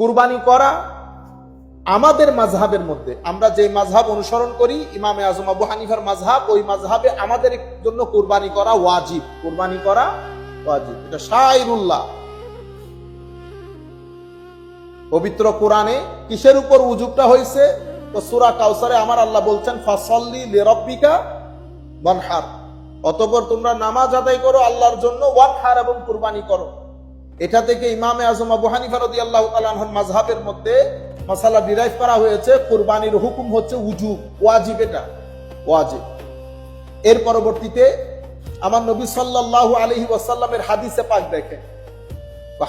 কুরবানি করা আমাদের মাযহাবের মধ্যে, আমরা যে মাযহাব অনুসরণ করি ইমামে আযম আবু হানিফার মাযহাব, ওই মাযহাবে আমাদের জন্য কুরবানি করা ওয়াজিব। কুরবানি করা ওয়াজিব, এটা শাইরুল্লাহ। পবিত্র কোরআনে কিসের উপর উজুবটা হয়েছে? তো সূরা কাউসারে আমার আল্লাহ বলছেন ফাসাল্লি লিরাব্বিকা ওয়ানহার, অতঃপর তোমরা নামাজ আদায় করো আল্লাহর জন্য, ওয়ানহার এবং কুরবানি করো। এটা থেকে ইমামে আযম আবু হানিফা রাদিয়াল্লাহু তাআলা আনহুর মাযহাবের মধ্যে মাসালা ডিরাইভ করা হয়েছে কুরবানির হুকুম হচ্ছে উজুব, ওয়াজিব, এটা ওয়াজিব। এর পরবর্তীতে আমার নবী সাল্লাল্লাহু আলাইহি ওয়াসাল্লামের হাদিসে পাক দেখেন,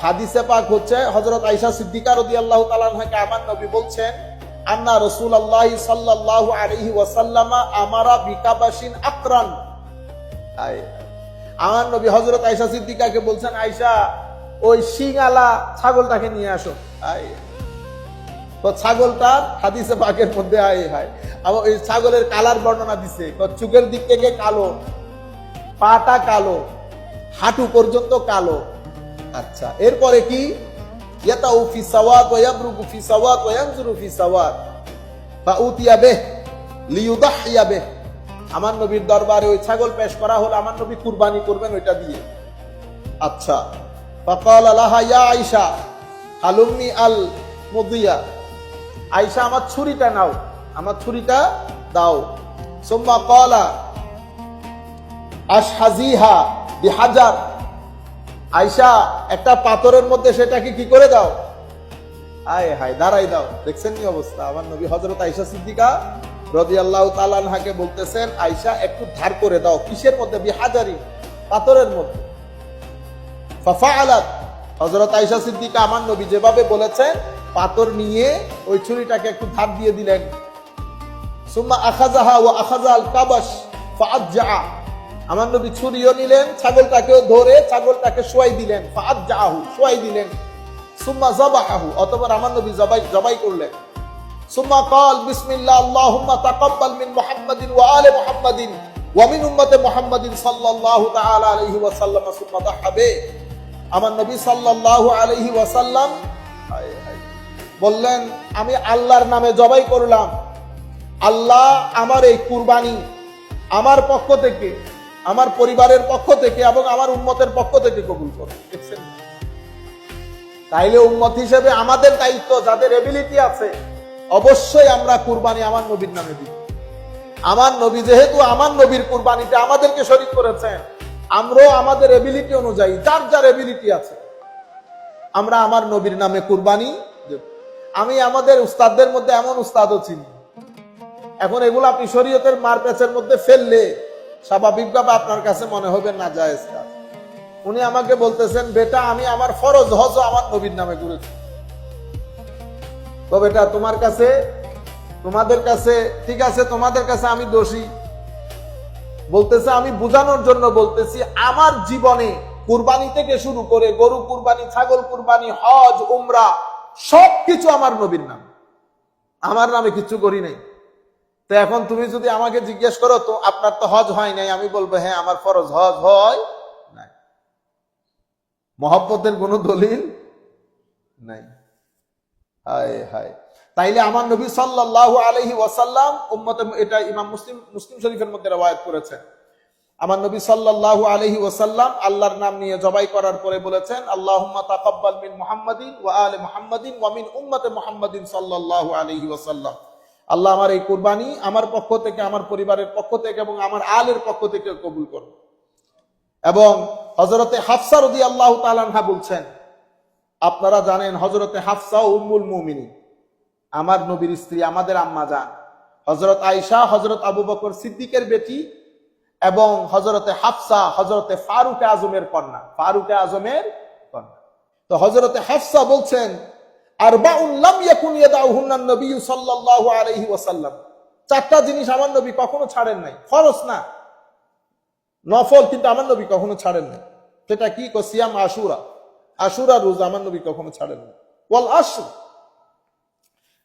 হাদিসে পাক হচ্ছে হযরত আয়েশা সিদ্দিকা রাদিয়াল্লাহু তাআলা আনহাকে আমার নবী বলছেন আন্না রাসূলুল্লাহ সাল্লাল্লাহু আলাইহি ওয়াসাল্লামা আমারা বিকাবাশিন আকরান। আমার নবী হযরত আয়েশা সিদ্দিকাকে বলছেন, আয়েশা ওই শিংআলা ছাগলটাকে নিয়ে আসো। তো ছাগলটার হাদিসে পাকের মধ্যে আবার ওই ছাগলের কালার বর্ণনা দিছে, চোখের দিক থেকে কালো, পাটা কালো, হাঁটু পর্যন্ত কালো। আচ্ছা, এরপরে কি? ইয়াতাউ ফি সাওয়াত ওয়া ইয়াবরুকু ফি সাওয়াত ওয়া ইয়ানজুরু ফি সাওয়াত ফাউতিয়া বিহ লিইউদাহিয়া বিহ। আমার নবীর দরবারে ওই ছাগল পেশ করা হলো, আমার নবী কুরবানি করবেন ওইটা দিয়ে। আচ্ছা, ফাকালা লাহা ইয়া আয়েশা হালুমনি আল মুদিয়া, আয়েশা আমার ছুরিটা নাও, আমার ছুরিটা দাও। সুম্মা ক্বালা আশহাজিহা বিহাজার, আয়েশা একটা পাথরের মধ্যে সেটাকে কি করে দাও, দাঁড়াই দাও। দেখছেন কি অবস্থা? আমার নবী হযরত আয়েশা সিদ্দিকা রাদিয়াল্লাহু তাআলা আনহাকে বলতেছেন, আয়েশা একটু ধার করে দাও। কিসের মধ্যে? বিহাজারি, পাথরের মধ্যে। ফাফাআলাত, হযরত আয়েশা সিদ্দিকা আমার নবী যেভাবে বলেছেন পাথর নিয়ে ওই ছুরিটাকে একটু ধার দিয়ে দিলেন। সুম্মা আখাযাহা ওয়া আখাযা আল কাবাশ ফাআজ্জা, আমার নবী ছুরিও নিলেন, ছাগলটাকেও ধরে ছাগলটাকে শোয়াই দিলেন, ফাআজ্জাহু, শোয়াই দিলেন। সুম্মা যাবাহাহু, অতঃপর আমার নবী জবাই করলেন। সুম্মা ক্বাল বিসমিল্লাহ আল্লাহুম্মা তাকাব্বাল মিন মুহাম্মাদিন ওয়া আলি মুহাম্মাদিন ওয়া মিন উম্মতি মুহাম্মাদিন সাল্লাল্লাহু তাআলা আলাইহি ওয়া সাল্লাম। সুম্মা দাহাবে, আমার নবী সাল্লাল্লাহু আলাইহি ওয়া সাল্লাম বললেন, আমি আল্লাহর নামে জবাই করলাম, আল্লাহ আমার এই কুরবানি আমার পক্ষ থেকে, আমার পরিবারের পক্ষ থেকে এবং আমার উম্মতের পক্ষ থেকে কবুল করুন। দেখছেন? তাইলে উম্মত হিসেবে আমাদের দায়িত্ব, যাদের এবিলিটি আছে অবশ্যই আমরা কুরবানি আমার নবীর নামে দিব। আমার নবী যেহেতু আমার নবীর কুরবানিতে আমাদেরকে শরীক করেছেন, আমরাও আমাদের এবিলিটি অনুযায়ী যার যার এবিলিটি আছে আমরা আমার নবীর নামে কুরবানি দেব। আমি আমাদের উস্তাদদের মধ্যে এমন উস্তাদও চিনি, এখন এগুলো আপনি শরীয়তের মারপ্যাচের মধ্যে ফেললে স্বাভাবিকভাবে আপনার কাছে মনে হবে না জায়েজ কাজ। উনি আমাকে বলতেছেন, বেটা আমি আমার ফরজ হজ আমার নবীর নামে করেছি। তো বেটা তোমার কাছে, তোমাদের কাছে ঠিক আছে, তোমাদের কাছে আমি দোষী বলতেছে, আমি বুঝানোর জন্য বলতেছি, আমার জীবনে কুরবানি থেকে শুরু করে গরু কুরবানি, ছাগল কুরবানি, হজ, উমরা সবকিছু আমার নবীর নাম, আমার নামে কিছু করি নাই। তো এখন তুমি যদি আমাকে জিজ্ঞেস করো তো আপনার তো হজ হয় নাই, আমি বলবো হ্যাঁ আমার ফরজ হজ হয় নাই। মহব্বতের কোনো দলিল নাই। হায় হায়, তাইলে আমার নবী সাল্লাল্লাহু আলাইহি ওয়াসাল্লাম উম্মতে, এটা ইমাম মুসলিম শরীফের মধ্যে রওয়ায়াত করেছেন, আমার নবী সাল্লাল্লাহু আলাইহি ওয়াসাল্লাম আল্লাহর নাম নিয়ে জবাই করার পরে বলেছেন, আল্লাহুম্মা তাকাব্বাল মিন মুহাম্মাদিন ওয়া আলি মুহাম্মাদিন ওয়া মিন উম্মতি মুহাম্মাদিন সাল্লাল্লাহু আলাইহি ওয়াসাল্লাম। আল্লাহ আমার এই কুরবানি আমার পক্ষ থেকে, আমার পরিবারের পক্ষ থেকে এবং আমার আলের পক্ষ থেকে কবুল করুন। এবং হযরতে হাফসা রাদিয়াল্লাহু তাআলা আনহা বলছেন, আপনারা জানেন হযরতে হাফসা উম্মুল মুমিনিন, আমার নবীর স্ত্রী, আমাদের আম্মা জান। হযরত আয়েশা হযরত আবু বকর সিদ্দিকের বেটি এবং হযরতে হাফসা হযরতে ফারুক আজমের কন্যা, ফারুক আজমের কন্যা। তো হযরতে হাফসা বলছেন, আরবাউন লাম ইয়াকুন ইয়াদাউহুন্না নবী সাল্লাল্লাহু আলাইহি ওয়াসাল্লাম, চারটা জিনিস আমার নবী কখনো ছাড়েন নাই, ফরজ না নফল, কিন্তু আমার নবী কখনো ছাড়েন নাই। সেটা কি? সিয়াম আশুরা, আশুরা রোজা আমার নবী কখনো ছাড়েন নাই। ওয়াল আশর,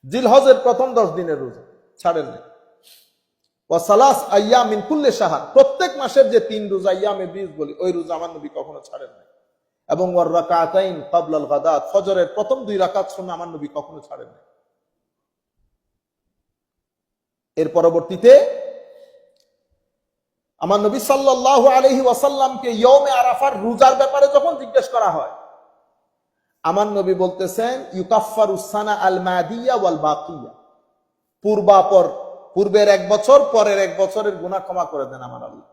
জিলহজের প্রথম 10 দিনের রোজা ছাড়েন নাই। ওয়া সালাস আইয়াম মিন কুল্লি শাহর, প্রত্যেক মাসের যে 3 রোজা ইয়ামে বীজ বলি ওই রোজা আমার নবী কখনো ছাড়েন নাই। এবং ওয়ার রাকাতাইন ক্বাবলাল গাদাত, ফজরের প্রথম 2 রাকাত সুন্নাহ আমার নবী কখনো ছাড়েন না। এর পরবর্তীতে আমার নবী সাল্লাল্লাহু আলাইহি ওয়াসাল্লামকে ইয়মে আরাফার রোজার ব্যাপারে যখন জিজ্ঞেস করা হয়, আমার নবী বলতেছেন ইউকাফফারুস সানা আল মাদিয়া ওয়াল বাকিয়া, পূর্বের 1 বছর পরের 1 বছরের গুনাহ ক্ষমা করে দেন আমার আল্লাহ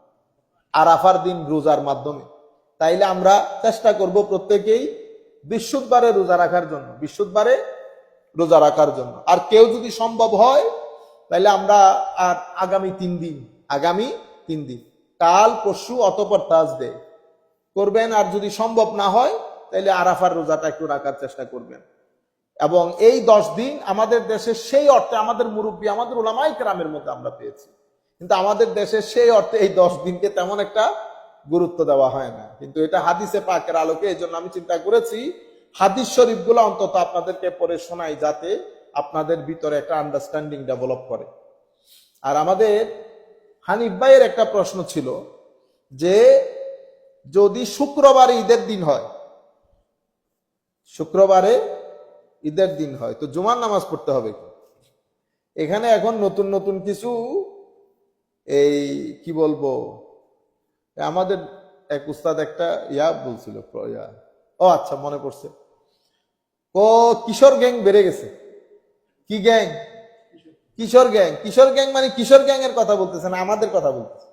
আরাফার দিন রোজার মাধ্যমে। তাইলে আমরা চেষ্টা করব প্রত্যেকেই বৃহস্পতিবারে রোজা রাখার জন্য, বৃহস্পতিবারে রোজা রাখার জন্য। আর কেউ যদি সম্ভব হয় তাহলে আমরা আর আগামী 3 দিন, কাল পরশু অতঃপর থার্সডে করবেন। আর যদি সম্ভব না হয় তাহলে আরাফার রোজাটা একটু রাখার চেষ্টা করবেন। এবং এই 10 দিন আমাদের দেশে সেই অর্থে আমাদের মুরব্বী, আমাদের উলামায়ে কেরামের মধ্যে আমরা পেয়েছি, কিন্তু আমাদের দেশে সেই অর্থে এই 10 দিনকে তেমন একটা গুরুত্ব দেওয়া হয় না। কিন্তু এটা হাদিসে পাকের আলোকে এই জন্য আমি চিন্তা করেছি হাদিস শরীফগুলো অন্তত আপনাদেরকে পড়ে শোনাই, যাতে আপনাদের ভিতরে একটা আন্ডারস্ট্যান্ডিং ডেভেলপ করে। আর আমাদের হানিফ ভাইয়ের একটা প্রশ্ন ছিল যে যদি শুক্রবারে ঈদের দিন হয়, শুক্রবারে ঈদের দিন হয় তো জুমার নামাজ পড়তে হবে কি? এখানে এখন নতুন নতুন কিছু এই কি বলবো, আমাদের এক উস্তাদ একটা বলছিল, ও আচ্ছা মনে পড়ছে, ও কিশোর গ্যাং বেড়ে গেছে। কি গ্যাং? কিশোর গ্যাং। কিশোর গ্যাং মানে কিশোর গ্যাং এর কথা বলতেছে না, আমাদের কথা বলতেছে।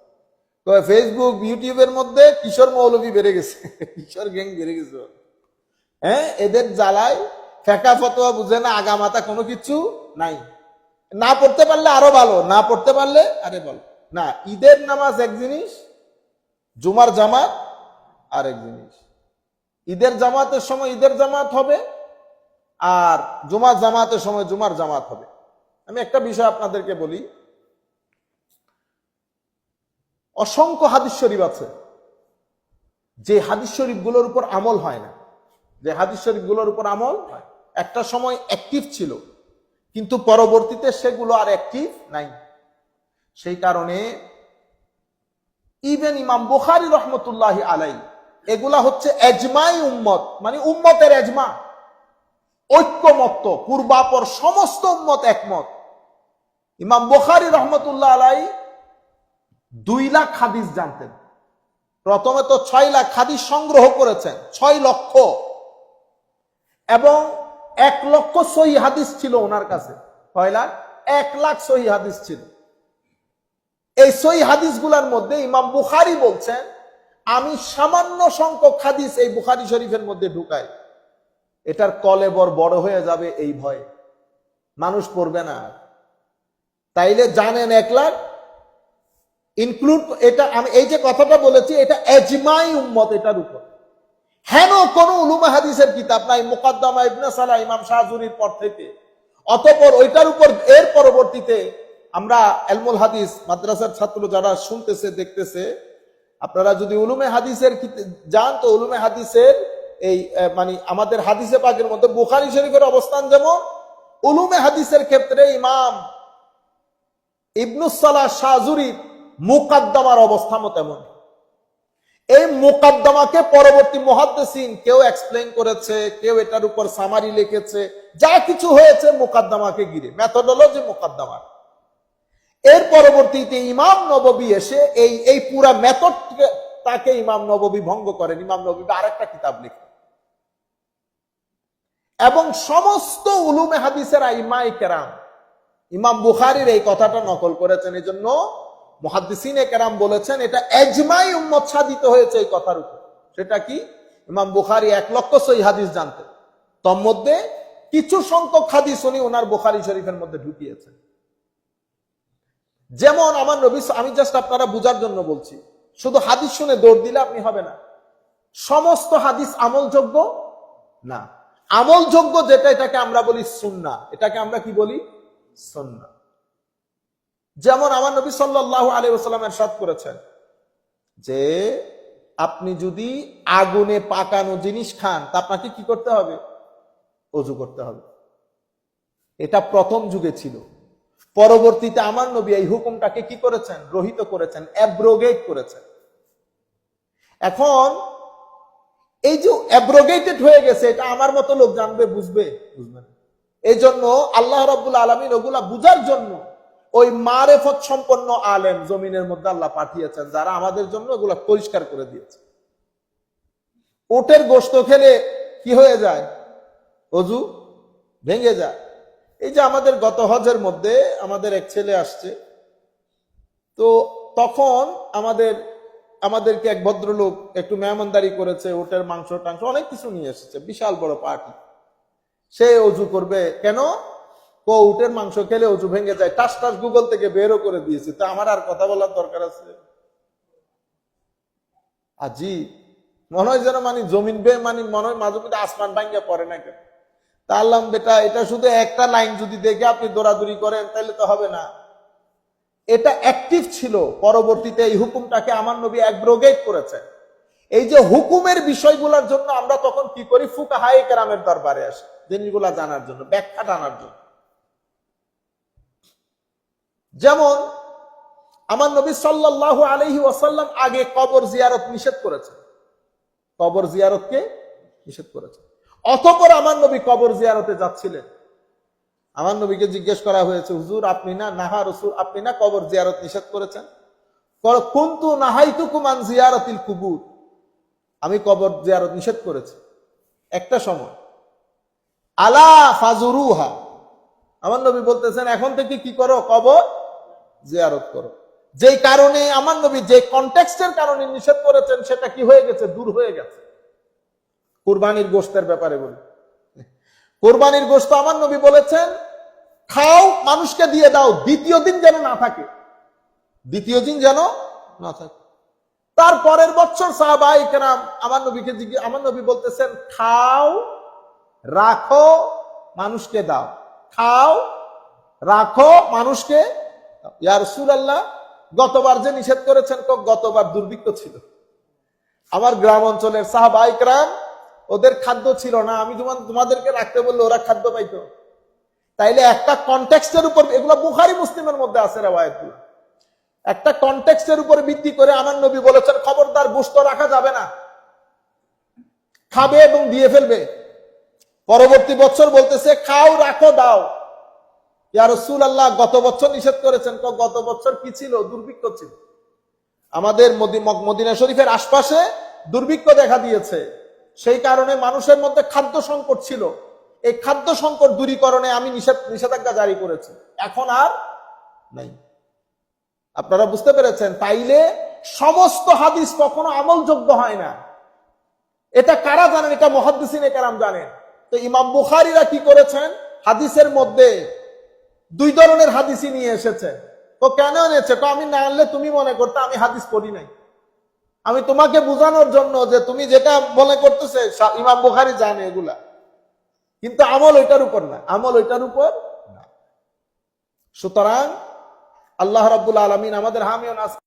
তো ফেসবুক ইউটিউবের মধ্যে কিশোর মৌলবী বেড়ে গেছে, কিশোর গ্যাং বেড়ে গেছে। হ্যাঁ, এদের জ্বালায় ফেকা ফতোয়া বুঝে না, আগামাতা কোনো কিছু নাই। না পড়তে পারলে আরো ভালো, না পড়তে পারলে আরে ভালো না। ঈদের নামাজ এক জিনিস, জুমার জামাত আরেক জিনিস। ঈদের জামাতের সময় ঈদের জামাত হবে, আর জুমার জামাতের সময় জুমার জামাত হবে। আমি একটা বিষয় আপনাদেরকে বলি, অসংখ্য হাদিস শরীফ আছে যে হাদিস শরীফগুলোর উপর আমল হয় না, যে হাদিস শরীফগুলোর উপর আমল হয়। একটা সময় অ্যাক্টিভ ছিল, কিন্তু পরবর্তীতে সেগুলো আর অ্যাক্টিভ নাই। সেই কারণে ইভেন ইমাম বুখারী রহমতুল্লাহি আলাইহি, এগুলা হচ্ছে এজমাই উম্মত, মানে উম্মতের এজমা, ঐক্যমত্য, পূর্বাপর সমস্ত উম্মত একমত। ইমাম বুখারী রহমতুল্লাহ আলাইহি 2 লাখ হাদিস জানতেন। প্রথমে তো 6 লাখ হাদিস সংগ্রহ করেছেন, 6 লক্ষ, এবং 1 লক্ষ সহিহ হাদিস ছিল ওনার কাছে। 6 লাখ, 1 লাখ সহিহ হাদিস ছিল। এই সহিহ হাদিসগুলোর মধ্যে ইমাম বুখারী বলছেন, আমি সামান্য সংখ্যক হাদিস এই বুখারী শরীফের মধ্যে ঢুকাই, এটার কলেবর বড় হয়ে যাবে এই ভয়ে, মানুষ পড়বে না। তাইলে জানেন 1 লাখ ইনক্লুড, এটা আমি এই যে কথাটা বলেছি এটা এজমাই উম্মত এটার উপর। হেন কোন উলুমে হাদিসের কিতাব নাই মুকাদ্দামা ইবনে সালাহ ইমাম শাহজুরির পর থেকে। অতঃপর ওইটার উপর এর পরবর্তীতে আমরা ইলমুল হাদিস মাদ্রাসার ছাত্র যারা শুনতেছে দেখতেছে, আপনারা যদি উলুমে হাদিসের যান তো উলুমে হাদিসের এই মানে আমাদের হাদিসে পাকের মধ্যে বুখারী শরীফের অবস্থান যেমন, উলুমে হাদিসের ক্ষেত্রে ইমাম ইবনুস সালাহ শাহজুরির মুকাদ্দামার অবস্থানও তেমন। এই মুকাদ্দামাকে পরবর্তী মুহাদ্দিসিন কেউ এক্সপ্লেইন করেছে, কেউ এটার উপর সামারি লিখেছে, যা কিছু হয়েছে মুকাদ্দামাকে ঘিরে, মেথডোলজি মুকাদ্দামার। এর পরবর্তীতে ইমাম নববী এসে এই পুরা মেথডকে তাকে ইমাম নববী ভঙ্গ করেন। ইমাম নববী আরেকটা কিতাব লিখেন, এবং সমস্ত উলুমে হাদিসের আইমায়ে কেরাম ইমাম বুখারীর এই কথাটা নকল করেছেন। এই জন্য মুহাদ্দিসিনে কেরাম বলেছেন এটা এজমাই উম্মত সাধিত হয়েছে এই কথার উপর। সেটা কি? ইমাম বুখারী 1 লক্ষ সহিহ হাদিস জানতেন, তার মধ্যে কিছু সংখ্যক হাদিস উনি ওনার বুখারী শরীফের মধ্যে ঢুকিয়েছেন। যেমন আমার নবী, আমি জাস্ট আপনারা বুঝার জন্য বলছি, শুধু হাদিস শুনে দৌড় দিলে আপনি হবে না। সমস্ত হাদিস আমলযোগ্য না, আমলযোগ্য যেটা এটাকে আমরা বলি সুন্নাহ, এটাকে আমরা কি বলি? সুন্নাহ। যেমন আমার নবী সাল্লাল্লাহু আলাইহি ওয়াসাল্লাম ইরশাদ করেছেন যে আপনি যদি আগুনে পাকানো জিনিস খান তা আপনাকে কি করতে হবে? ওযু করতে হবে। এটা প্রথম যুগে ছিল। পরবর্তীতে আমার নবী এই হুকুমটাকে কি করেছেন? রহিত করেছেন, অ্যাব্রোগেট করেছেন। এখন এই যে অ্যাব্রোগেটেড হয়ে গেছে, এটা আমার মতো লোক জানবে, বুঝবে না। এই জন্য আল্লাহ রাব্বুল আলামিন ওগুলা বুঝার জন্য ওই মারেফত সম্পন্ন আলেম জমিনের মধ্যে আল্লাহ পাঠিয়েছেন, যারা আমাদের জন্য ওগুলা পরিষ্কার করে দিয়েছে। উটের গোশত খেলে কি হয়ে যায়? অজু ভেঙে যায়। এই যে আমাদের গত হজের মধ্যে আমাদের এক ছেলে আসছে, তো তখন আমাদেরকে এক ভদ্রলোক একটু মেহমানদারি করেছে, উটের মাংস টাংস অনেক কিছু নিয়ে এসেছে, বিশাল বড় পার্টি। সে অজু করবে কেন? উটের মাংস খেলে অজু ভেঙে যায়, টাস টাস গুগল থেকে বেরও করে দিয়েছে। তা আমার আর কথা বলার দরকার আছে? আজি মনে হয় যেন জমিন মনে হয় মাঝে মধ্যে আসমান ভাঙ্গা পড়ে না কেন। তা আল্লাহ বেটা, এটা শুধু একটা লাইন যদি দেখে আপনি দৌড়াদৌড়ি করেন তাহলে তো হবে না। এটা অ্যাক্টিভ ছিল, পরবর্তীতে এই হুকুমটাকে আমার নবী অ্যাব্রোগেট করেছেন। এই যে হুকুমের বিষয়গুলোর জন্য আমরা তখন কি করি? ফুকাহায়ে কেরামের দরবারে আসি জিনিসগুলা জানার জন্য, ব্যাখ্যা টানার জন্য। যেমন আমার নবী সাল্লাল্লাহু আলাইহি ওয়াসাল্লাম আগে কবর জিয়ারত নিষেধ করেছেন, কবর জিয়ারতকে নিষেধ করেছেন। অতঃপর আমার নবী কবর জিয়ারতে যাচ্ছিলেন, আমার নবীকে জিজ্ঞেস করা হয়েছে, হুজুর আপনি না, নাহা রাসূল আপনি না কবর জিয়ারত নিষেধ করেছেন? কুনতু নাহাইতুকুম আন জিয়ারাতিল কুবুর, আমি কবর জিয়ারত নিষেধ করেছি একটা সময়। আলা ফাজুরুহা, আমার নবী বলতেছেন এখন থেকে কি করো? কবর জিয়ারত করো। যেই কারণে আমার নবী যে কনটেক্সটের কারণে নিষেধ করেছেন সেটা কি হয়ে গেছে? দূর হয়ে গেছে। কুরবানির গোশতের ব্যাপারে বলি, কুরবানির গোশত আমার নবী বলেছেন খাও, মানুষকে দিয়ে দাও, দ্বিতীয় দিন যেন না থাকে, দ্বিতীয় দিন যেন না থাকে। তার পরের বছর সাহাবায়ে কেরাম আমার নবী বলতেছেন খাও, রাখো, মানুষকে দাও, খাও, রাখো, মানুষকে দাও। ইয়া রাসূলুল্লাহ, গতবার যে নিষেধ করেছেন, গতবার দুর্ভিক্ষ ছিল, আমার গ্রাম অঞ্চলের সাহাবায়ে কেরাম ওদের খাদ্য ছিল না, আমি তোমাদেরকে রাখতে বললে ওরা খাদ্য পাইতো। তাইলে একটা কনটেক্সটের উপর, এগুলো বুখারী মুসলিমের মধ্যে আছে রিওয়ায়াতগুলো, একটা কনটেক্সটের উপর ভিত্তি করে আমার নবী বলেছেন খবরদার গোশত রাখা যাবে না, খাবে এবং দিয়ে ফেলবে। পরবর্তী বছর বলতেছে খাও, রাখো, দাও। ইয়া রাসূলুল্লাহ, গত বছর নিষেধ করেছেন, গত বছর কি ছিল? দুর্ভিক্ষ ছিল। আমাদের মদিনা শরীফের আশপাশে দুর্ভিক্ষ দেখা দিয়েছে, সেই কারণে মানুষের মধ্যে খাদ্য সংকট ছিল। এই খাদ্য সংকট দূরীকরণে আমি নিষেধাজ্ঞা জারি করেছি, এখন আর নাই। আপনারা বুঝতে পেরেছেন? তাইলে সমস্ত হাদিস কখনো আমলযোগ্য হয় না। এটা কারা জানেন? এটা মুহাদ্দিসিনে কেরাম জানেন। তো ইমাম বুখারীরা কি করেছেন? হাদিসের মধ্যে দুই ধরনের হাদিসই নিয়ে এসেছে। তো কেন এনেছে? তো আমি না আনলে তুমি মনে করতে আমি হাদিস পড়ি নাই। আমি তোমাকে বোঝানোর জন্য যে তুমি যেটা মনে করতেছে ইমাম বুখারী জানে এগুলা, কিন্তু আমল ওইটার উপর না, আমল ওইটার উপর না। সুতরাং আল্লাহ রাব্বুল আলামিন আমাদের হামি ও নাসির।